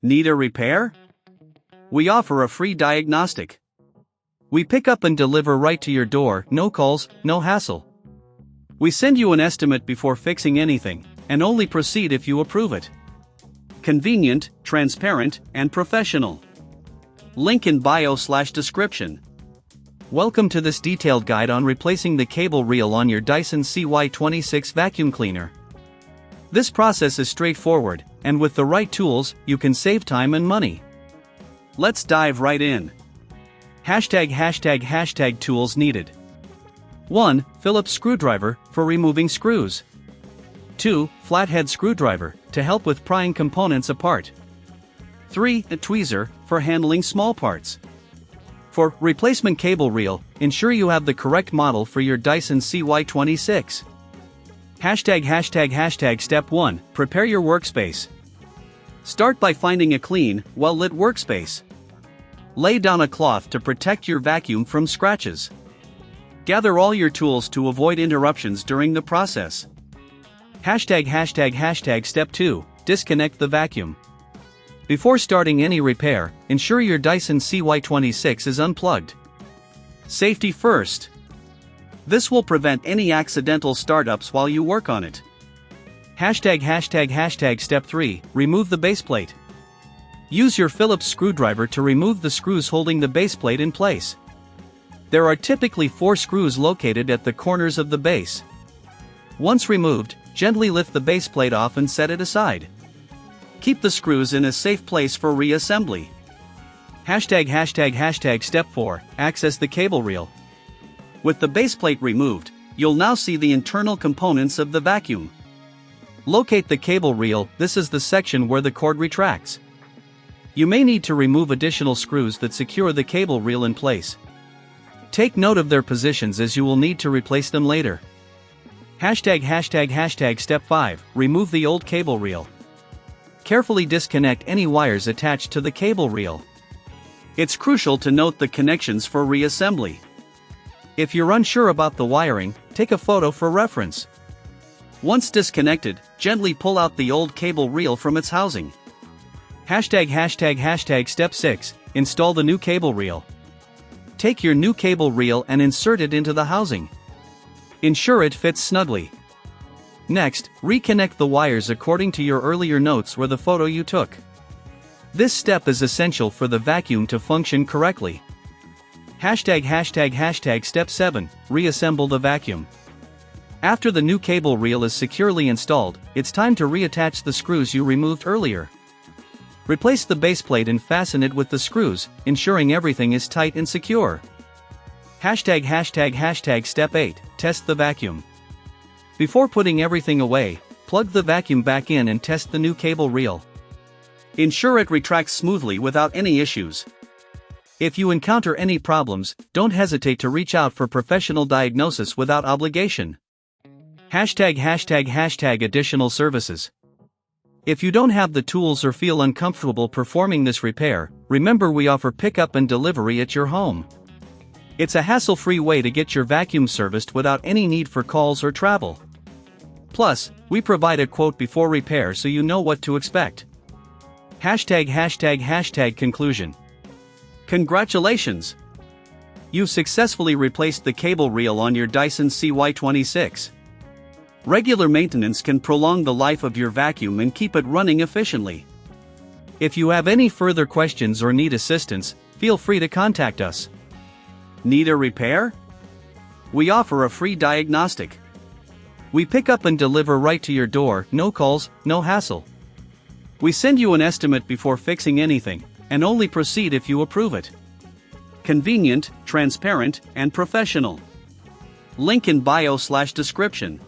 Need a repair? We offer a free diagnostic. We pick up and deliver right to your door, no calls, no hassle. We send you an estimate before fixing anything, and only proceed if you approve it. Convenient, transparent, and professional. Link in bio/description. Welcome to this detailed guide on replacing the cable reel on your Dyson CY26 vacuum cleaner. This process is straightforward, and with the right tools, you can save time and money. Let's dive right in. ### tools needed. 1. Phillips screwdriver, for removing screws. 2. Flathead screwdriver, to help with prying components apart. 3. A tweezer, for handling small parts. For replacement cable reel, ensure you have the correct model for your Dyson CY26. Step 1. Prepare your workspace. Start by finding a clean, well-lit workspace. Lay down a cloth to protect your vacuum from scratches. Gather all your tools to avoid interruptions during the process. Step 2. Disconnect the vacuum. Before starting any repair, ensure your Dyson CY26 is unplugged. Safety first. This will prevent any accidental startups while you work on it. Step 3. Remove the baseplate. Use your Phillips screwdriver to remove the screws holding the baseplate in place. There are typically 4 screws located at the corners of the base. Once removed, gently lift the baseplate off and set it aside. Keep the screws in a safe place for reassembly. Step 4. Access the cable reel. With the baseplate removed, you'll now see the internal components of the vacuum. Locate the cable reel. This is the section where the cord retracts. You may need to remove additional screws that secure the cable reel in place. Take note of their positions as you will need to replace them later. Step 5. Remove the old cable reel. Carefully disconnect any wires attached to the cable reel. It's crucial to note the connections for reassembly. If you're unsure about the wiring, take a photo for reference. Once disconnected, gently pull out the old cable reel from its housing. Step 6. Install the new cable reel. Take your new cable reel and insert it into the housing. Ensure it fits snugly. Next, reconnect the wires according to your earlier notes or the photo you took. This step is essential for the vacuum to function correctly. Step 7. Reassemble the vacuum. After the new cable reel is securely installed, it's time to reattach the screws you removed earlier. Replace the baseplate and fasten it with the screws, ensuring everything is tight and secure. Step 8. Test the vacuum. Before putting everything away, plug the vacuum back in and test the new cable reel. Ensure it retracts smoothly without any issues. If you encounter any problems, don't hesitate to reach out for professional diagnosis without obligation. Additional services. If you don't have the tools or feel uncomfortable performing this repair, remember we offer pickup and delivery at your home. It's a hassle-free way to get your vacuum serviced without any need for calls or travel. Plus, we provide a quote before repair so you know what to expect. Conclusion. Congratulations! You've successfully replaced the cable reel on your Dyson CY26. Regular maintenance can prolong the life of your vacuum and keep it running efficiently. If you have any further questions or need assistance, feel free to contact us. Need a repair? We offer a free diagnostic. We pick up and deliver right to your door, no calls, no hassle. We send you an estimate before fixing anything, and only proceed if you approve it. Convenient, transparent, and professional. Link in bio/description.